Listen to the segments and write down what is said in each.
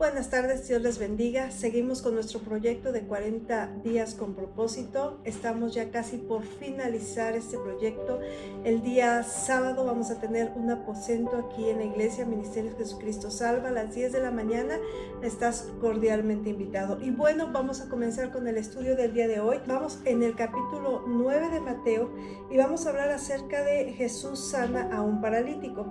buenas tardes, Dios les bendiga. Seguimos con nuestro proyecto de 40 días con propósito. Estamos ya casi por finalizar este proyecto. El día sábado vamos a tener un aposento aquí en la iglesia Ministerios Jesucristo Salva a las 10 de la mañana. Estás cordialmente invitado. Y bueno, vamos a comenzar con el estudio del día de hoy. Vamos en el capítulo 9 de Mateo y vamos a hablar acerca de Jesús sana a un paralítico.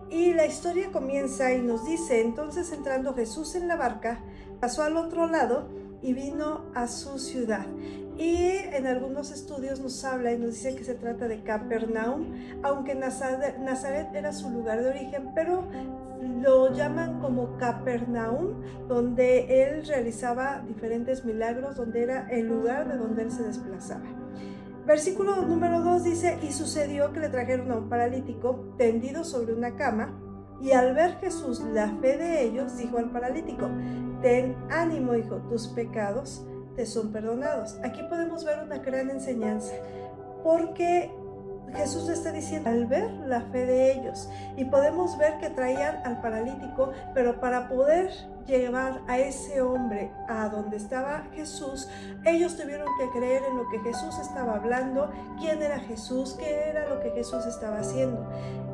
Y la historia comienza y nos dice: entonces entrando Jesús en la barca, pasó al otro lado y vino a su ciudad. Y en algunos estudios nos habla y nos dice que se trata de Capernaum, aunque Nazaret era su lugar de origen, pero lo llaman como Capernaum, donde él realizaba diferentes milagros, donde era el lugar de donde él se desplazaba. Versículo número 2 dice: y sucedió que le trajeron a un paralítico tendido sobre una cama, y al ver Jesús la fe de ellos, dijo al paralítico: ten ánimo, hijo, tus pecados te son perdonados. Aquí podemos ver una gran enseñanza, porque Jesús le está diciendo al ver la fe de ellos, y podemos ver que traían al paralítico, pero para poder llevar a ese hombre a donde estaba Jesús, ellos tuvieron que creer en lo que Jesús estaba hablando, quién era Jesús, qué era lo que Jesús estaba haciendo.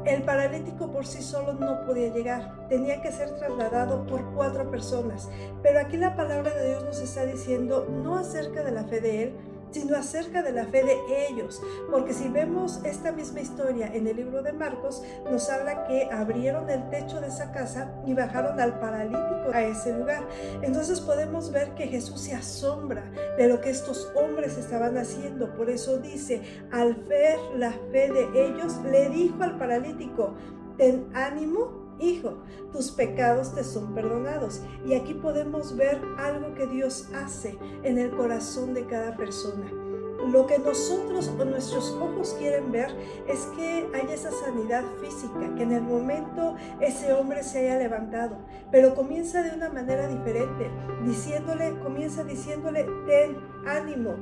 El paralítico por sí solo no podía llegar, tenía que ser trasladado por 4 personas, pero aquí la palabra de Dios nos está diciendo no acerca de la fe de él, sino acerca de la fe de ellos, porque si vemos esta misma historia en el libro de Marcos, nos habla que abrieron el techo de esa casa y bajaron al paralítico a ese lugar. Entonces podemos ver que Jesús se asombra de lo que estos hombres estaban haciendo. Por eso dice: al ver la fe de ellos, le dijo al paralítico: ten ánimo, hijo, tus pecados te son perdonados. Y aquí podemos ver algo que Dios hace en el corazón de cada persona. Lo que nosotros o nuestros ojos quieren ver es que haya esa sanidad física, que en el momento ese hombre se haya levantado, pero comienza de una manera diferente, comienza diciéndole: ten ánimo.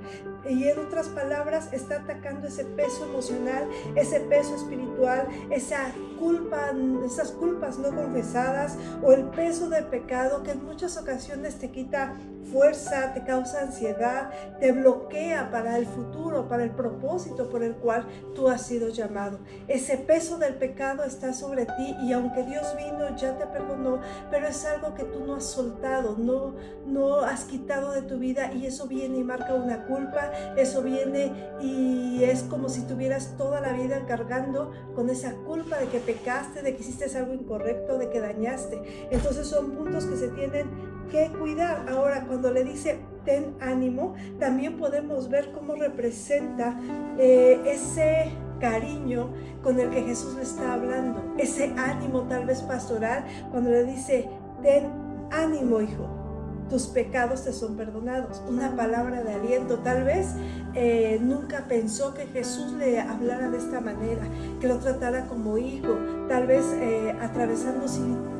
Y en otras palabras, está atacando ese peso emocional, ese peso espiritual, esas culpas no confesadas, o el peso del pecado que en muchas ocasiones te quita fuerza, te causa ansiedad, te bloquea para el futuro, para el propósito por el cual tú has sido llamado. Ese peso del pecado está sobre ti, y aunque Dios vino, ya te perdonó, pero es algo que tú no has soltado, no has quitado de tu vida, y eso viene y marca una culpa. Eso viene y es como si tuvieras toda la vida cargando con esa culpa de que pecaste, de que hiciste algo incorrecto, de que dañaste. Entonces son puntos que se tienen que cuidar. Ahora, cuando le dice ten ánimo, también podemos ver cómo representa ese cariño con el que Jesús le está hablando, ese ánimo tal vez pastoral, cuando le dice: ten ánimo, hijo, tus pecados te son perdonados. Una palabra de aliento. Tal vez nunca pensó que Jesús le hablara de esta manera, que lo tratara como hijo, tal vez atravesando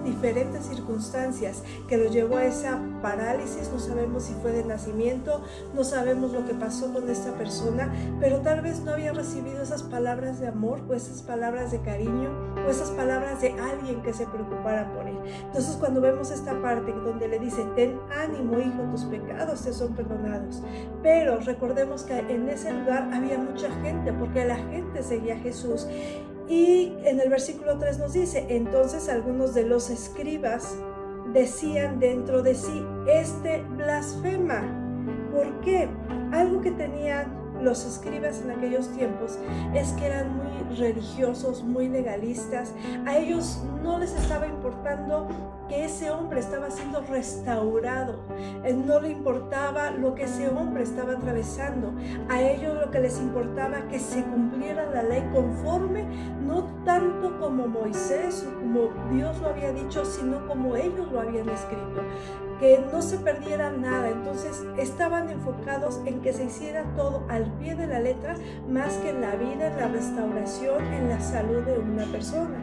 diferentes circunstancias que lo llevó a esa parálisis. No sabemos si fue de nacimiento, no sabemos lo que pasó con esta persona, pero tal vez no había recibido esas palabras de amor, o esas palabras de cariño, o esas palabras de alguien que se preocupara por él. Entonces, cuando vemos esta parte donde le dice: ten ánimo, hijo, tus pecados te son perdonados, pero recordemos que en ese lugar había mucha gente, porque la gente seguía a Jesús. Y en el versículo 3 nos dice: entonces algunos de los escribas decían dentro de sí: este blasfema. ¿Por qué? Algo que tenían los escribas en aquellos tiempos es que eran muy religiosos, muy legalistas. A ellos no les estaba importando que ese hombre estaba siendo restaurado, no le importaba lo que ese hombre estaba atravesando. A ellos lo que les importaba que se cumpliera la ley conforme, no tanto como Moisés o como Dios lo había dicho, sino como ellos lo habían escrito, que no se perdiera nada. Entonces estaban enfocados en que se hiciera todo al pie de la letra, más que en la vida, en la restauración, en la salud de una persona.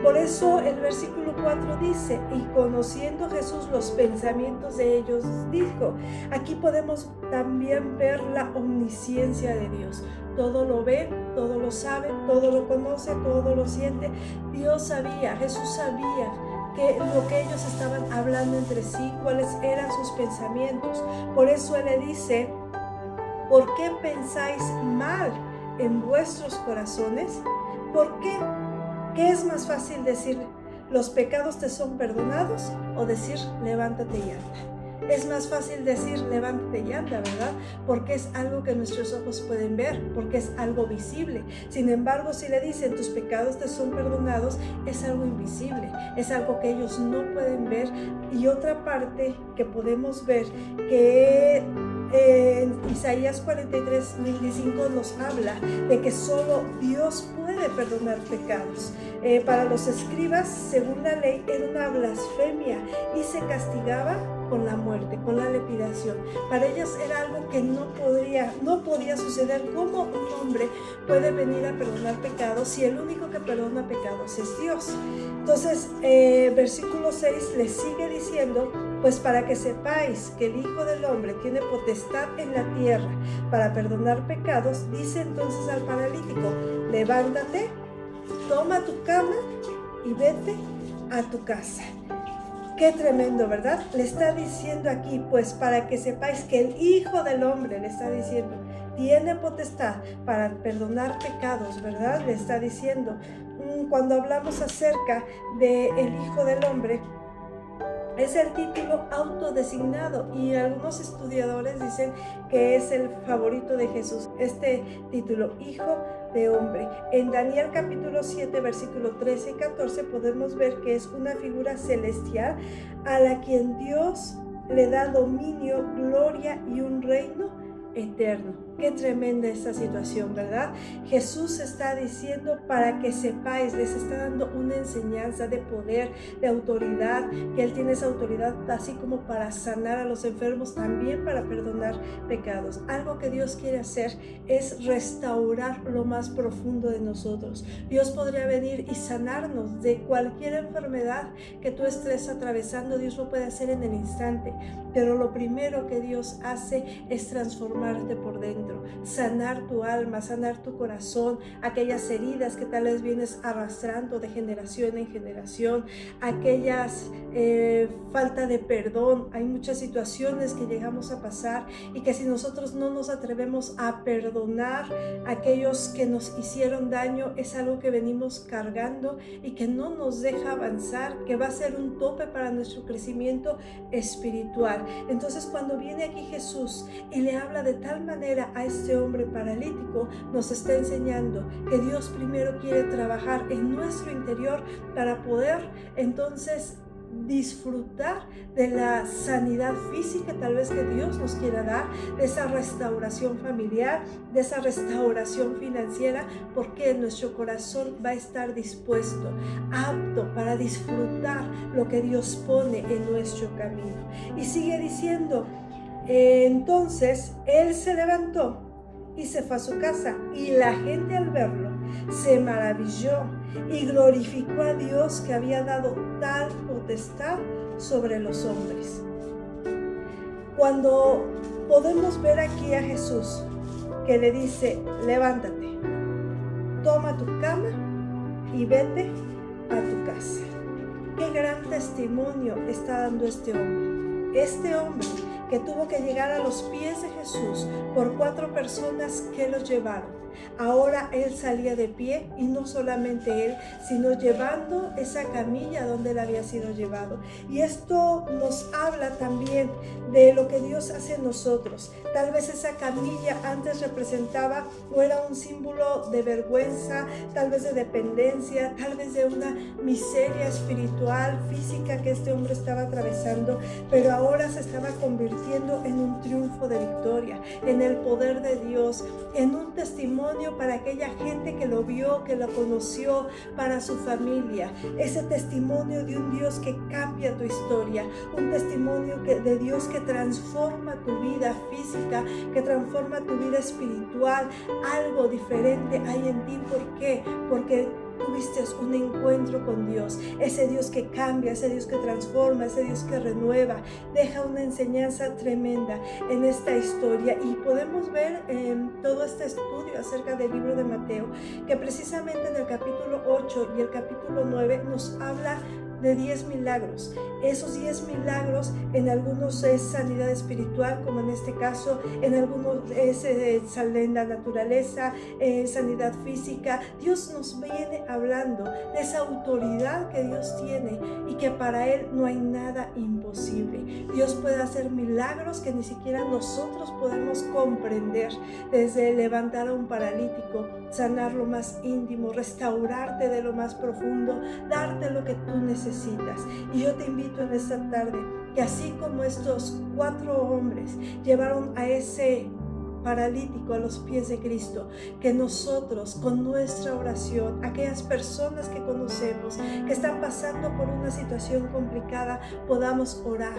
Por eso el versículo 4 dice: y conociendo Jesús los pensamientos de ellos, dijo. Aquí podemos también ver la omnisciencia de Dios. Todo lo ve, todo lo sabe, todo lo conoce, todo lo siente. Dios sabía, Jesús sabía lo que ellos estaban hablando entre sí, cuáles eran sus pensamientos. Por eso Él le dice, ¿por qué pensáis mal en vuestros corazones? ¿Por qué? ¿Qué es más fácil decir, los pecados te son perdonados, o decir, levántate y anda? Es más fácil decir, levántate y anda, ¿verdad? Porque es algo que nuestros ojos pueden ver, porque es algo visible. Sin embargo, si le dicen, tus pecados te son perdonados, es algo invisible, es algo que ellos no pueden ver. Y otra parte que podemos ver, que en Isaías 43:25 nos habla de que solo Dios puede perdonar pecados. Para los escribas, según la ley, era una blasfemia y se castigaba con la muerte, con la lapidación. Para ellos era algo que no podía suceder. ¿Cómo un hombre puede venir a perdonar pecados si el único que perdona pecados es Dios? Entonces, versículo 6 le sigue diciendo, pues para que sepáis que el Hijo del Hombre tiene potestad en la tierra para perdonar pecados, dice entonces al paralítico, levántate, toma tu cama y vete a tu casa. Qué tremendo, ¿verdad? Le está diciendo aquí, pues para que sepáis que el Hijo del Hombre, le está diciendo, tiene potestad para perdonar pecados, ¿verdad? Le está diciendo, cuando hablamos acerca del Hijo del Hombre, es el título autodesignado y algunos estudiadores dicen que es el favorito de Jesús, este título, Hijo de Hombre. En Daniel capítulo 7, versículo 13 y 14 podemos ver que es una figura celestial a la quien Dios le da dominio, gloria y un reino eterno. Qué tremenda esta situación, ¿verdad? Jesús está diciendo para que sepáis, les está dando una enseñanza de poder, de autoridad, que Él tiene esa autoridad así como para sanar a los enfermos, también para perdonar pecados. Algo que Dios quiere hacer es restaurar lo más profundo de nosotros. Dios podría venir y sanarnos de cualquier enfermedad que tú estés atravesando. Dios lo puede hacer en el instante, pero lo primero que Dios hace es transformarte por dentro, sanar tu alma, sanar tu corazón, aquellas heridas que tal vez vienes arrastrando de generación en generación, aquellas falta de perdón. Hay muchas situaciones que llegamos a pasar y que si nosotros no nos atrevemos a perdonar a aquellos que nos hicieron daño, es algo que venimos cargando y que no nos deja avanzar, que va a ser un tope para nuestro crecimiento espiritual. Entonces, cuando viene aquí Jesús y le habla de tal manera a este hombre paralítico, nos está enseñando que Dios primero quiere trabajar en nuestro interior para poder entonces disfrutar de la sanidad física tal vez que Dios nos quiera dar, de esa restauración familiar, de esa restauración financiera, porque nuestro corazón va a estar dispuesto, apto para disfrutar lo que Dios pone en nuestro camino. Y sigue diciendo, entonces él se levantó y se fue a su casa, y la gente al verlo se maravilló y glorificó a Dios que había dado tal potestad sobre los hombres. Cuando podemos ver aquí a Jesús que le dice, levántate, toma tu cama y vete a tu casa. Qué gran testimonio está dando este hombre. Este hombre que tuvo que llegar a los pies de Jesús por 4 personas que lo llevaron. Ahora él salía de pie, y no solamente él, sino llevando esa camilla donde él había sido llevado. Y esto nos habla también de lo que Dios hace en nosotros. Tal vez esa camilla antes representaba o era un símbolo de vergüenza, tal vez de dependencia, tal vez de una miseria espiritual, física que este hombre estaba atravesando, pero ahora se estaba convirtiendo en un triunfo de victoria, en el poder de Dios, en un testimonio para aquella gente que lo vio, que lo conoció, para su familia. Ese testimonio de un Dios que cambia tu historia, un testimonio de Dios que transforma tu vida física, que transforma tu vida espiritual. Algo diferente hay en ti. ¿Por qué? Porque tuviste un encuentro con Dios, ese Dios que cambia, ese Dios que transforma, ese Dios que renueva. Deja una enseñanza tremenda en esta historia, y podemos ver en todo este estudio acerca del libro de Mateo que precisamente en el capítulo 8 y el capítulo 9 nos habla de 10 milagros. Esos 10 milagros, en algunos es sanidad espiritual, como en este caso, en algunos es en la naturaleza, sanidad física. Dios nos viene hablando de esa autoridad que Dios tiene y que para Él no hay nada imposible. Dios puede hacer milagros que ni siquiera nosotros podemos comprender, desde levantar a un paralítico, sanar lo más íntimo, restaurarte de lo más profundo, darte lo que tú necesitas. Y yo te invito en esta tarde que así como estos 4 hombres llevaron a ese paralítico a los pies de Cristo, que nosotros con nuestra oración, aquellas personas que conocemos que están pasando por una situación complicada, podamos orar,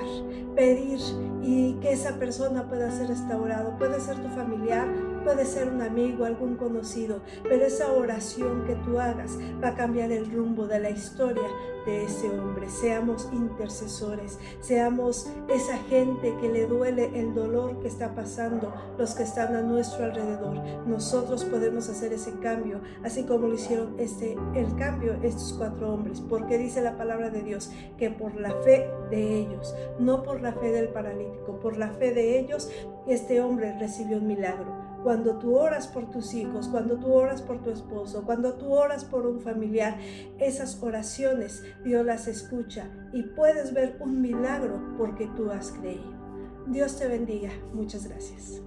pedir y que esa persona pueda ser restaurado. Puede ser tu familiar, puede ser un amigo, algún conocido, pero esa oración que tú hagas va a cambiar el rumbo de la historia de ese hombre. Seamos intercesores, seamos esa gente que le duele el dolor que está pasando los que están a nuestro alrededor. Nosotros podemos hacer ese cambio, así como lo hicieron el cambio estos 4 hombres, porque dice la palabra de Dios que por la fe de ellos, no por la fe del paralítico, por la fe de ellos, este hombre recibió un milagro. Cuando tú oras por tus hijos, cuando tú oras por tu esposo, cuando tú oras por un familiar, esas oraciones Dios las escucha y puedes ver un milagro porque tú has creído. Dios te bendiga. Muchas gracias.